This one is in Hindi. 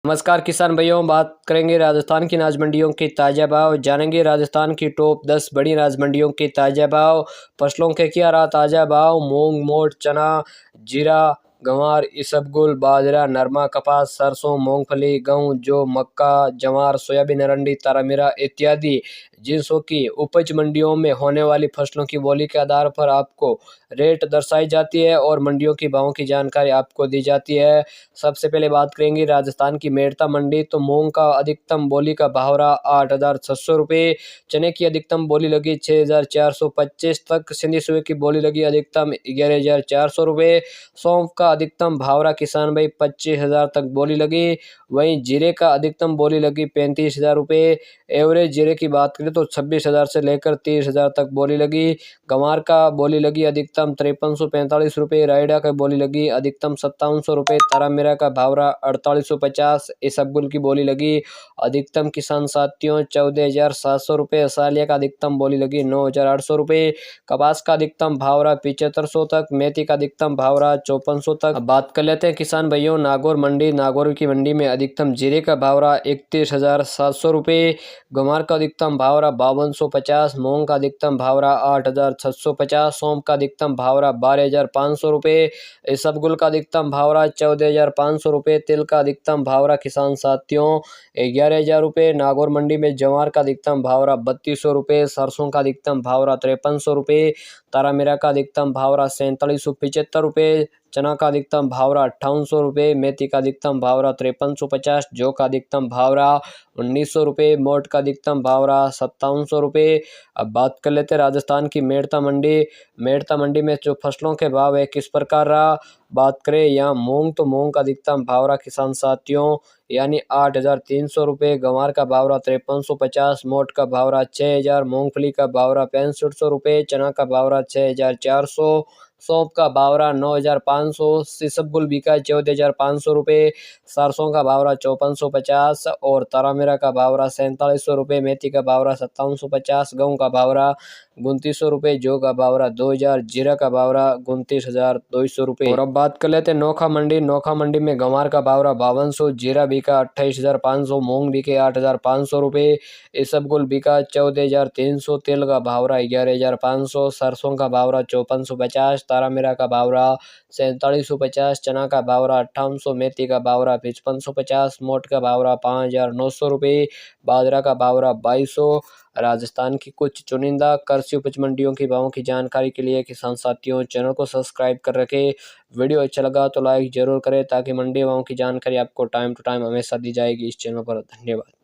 नमस्कार किसान भाइयों, बात करेंगे राजस्थान की अनाज मंडियों के ताज़ा भाव। जानेंगे राजस्थान की टॉप 10 बड़ी अनाज मंडियों के ताज़ा भाव। फसलों के क्या रहा ताज़ा भाव। मूंग, मोट, चना, जीरा, गंवार, इसबगुल, बाजरा, नरमा, कपास, सरसों, मूंगफली, गेहूं, जौ, मक्का, जवार, सोयाबीन, अरंडी, तारामीरा इत्यादि जिनसों की उपज मंडियों में होने वाली फसलों की बोली के आधार पर आपको रेट दर्शाई जाती है और मंडियों की भावों की जानकारी आपको दी जाती है। सबसे पहले बात करेंगे राजस्थान की मेड़ता मंडी। तो मूंग का अधिकतम बोली का भाव रहा 8,600 रुपये। चने की अधिकतम बोली लगी 6,425 तक। सिंधी सुबह की बोली लगी अधिकतम 11,400 रुपये। सौंफ का अधिकतम भाव रहा किसान भाई 25,000 तक बोली लगी। वहीं जीरे का अधिकतम बोली लगी 35,000 रुपये। एवरेज जीरे की बात करें तो 26,000 से लेकर 30,000 तक बोली लगी। गंवार का बोली लगी अधिकतम 5345 रुपये। रायडा का बोली लगी अधिकतम 5700 रुपये। तारामीरा का भाव रहा 4850। इसबगुल की बोली लगी अधिकतम किसान साथियों 14,700 रुपये। असालिया का अधिकतम बोली लगी 9,800 रुपये। कपास का अधिकतम भाव रहा 7500 तक। मेथी का अधिकतम भाव रहा 5400 तक। अब बात कर लेते हैं किसान भाइयों नागौर मंडी। नागौर की मंडी में अधिकतम जीरे का भाव रहा 31,700 रुपये। गंवार का अधिकतम भाव रहा 5250। मूंग का अधिकतम भाव रहा 8,650। सौंफ का अधिकतम भाव रहा 12,500 रुपये। इसबगुल का अधिकतम भाव रहा 14,500 रुपये। तिल का अधिकतम भाव रहा किसान साथियों 11,000 रुपये। नागौर मंडी में जवार का अधिकतम भाव रहा 3200 रुपये। सरसों का अधिकतम भाव रहा 5300 रुपये। तारामीरा का अधिकतम भाव रहा 4775 रुपये। चना का अधिकतम भाव रहा 5800 रुपये। मेथी का अधिकतम भाव रहा 5350। जौ का अधिकतम भाव रहा 1900 रुपये। मोट का अधिकतम भाव रहा 5700 रुपये। अब बात कर लेते हैं राजस्थान की मेड़ता मंडी। मेड़ता मंडी में जो फसलों के भाव है किस प्रकार रहा। बात करें यहाँ मूंग तो मूंग का अधिकतम भाव रहा किसान साथियों यानी 8,300 रुपये। गंवार का भाव रहा 5350। मोट का भाव रहा 6,000। मूंगफली का भाव रहा 6500 रुपये। चना का भाव रहा 6,400। सौंफ का भाव रहा 9,500। इसबगुल बिका 14,500 रुपये। सरसों का भाव रहा 5,450 और तारामीरा का भाव रहा 4,700 रुपये। मेथी का भाव रहा 5,750। गेहूं का भाव रहा 2,900 रुपये। जौ का भाव रहा 2,000। जीरा का भाव रहा 29,200 रुपये। और अब बात कर लेते हैं नोखा मंडी। नोखा मंडी में गंवार का भाव रहा 5200। जीरा बिका 28,500। मूंग बिके 8,500 रुपये। इसबगुल बिका 14,300। तिल का भाव रहा 11,500। सरसों का भाव रहा 5,450। तारामीरा का भाव रहा 4,750। चना का भाव रहा 5,800। मेथी का भाव रहा 5,550। मोट का भाव रहा 5,900 रुपये। बाजरा का भाव रहा 2,200। राजस्थान की कुछ चुनिंदा कृषि उपज मंडियों की भावों की जानकारी के लिए किसान साथियों चैनल को सब्सक्राइब कर रखें। वीडियो अच्छा लगा तो लाइक जरूर करें ताकि मंडी भावों की जानकारी आपको टाइम टू टाइम हमेशा दी जाएगी इस चैनल पर। धन्यवाद।